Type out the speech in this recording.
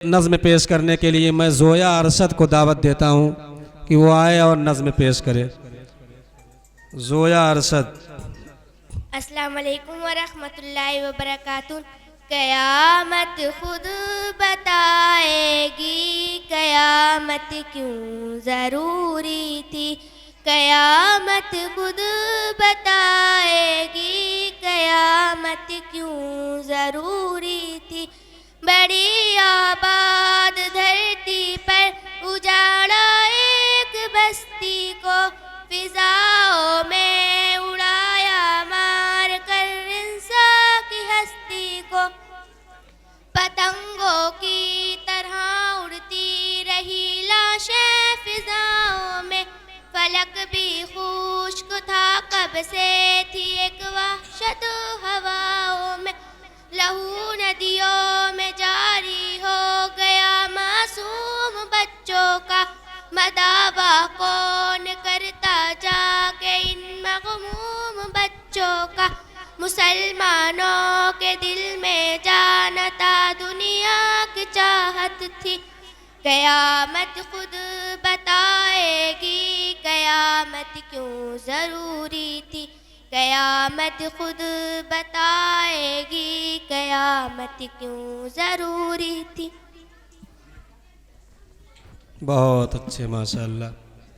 नज़्म पेश करने के लिए मैं ज़ोया अरशद को दावत देता हूँ कि वो आए और नज़्म पेश करे। ज़ोया अरशद। अस्सलाम वालेकुम व रहमतुल्लाहि व बरकातुहू। क़यामत खुद बताएगी क़यामत क्यों ज़रूरी थी। क़यामत खुद बताएगी क़यामत क्यों ज़रूरी थी। बड़ी आबाद धरती पर उजाड़ा एक बस्ती को, फिजाओं में उड़ाया मार कर इंसान की हस्ती को। पतंगों की तरह उड़ती रही लाशें फिजाओं में, फलक भी खुश्क था कब से थी एक वहशत हवाओं में। लहू नदियों में जारी हो गया मासूम बच्चों का, मदाबा कौन करता जाके इन मग़मूम बच्चों का। मुसलमानों के दिल में जानता दुनिया की चाहत थी। क़यामत खुद बताएगी क़यामत क्यों ज़रूरी थी। क़यामत खुद बताएगी क़यामत क्यों ज़रूरी थी। बहुत अच्छे, माशाअल्लाह।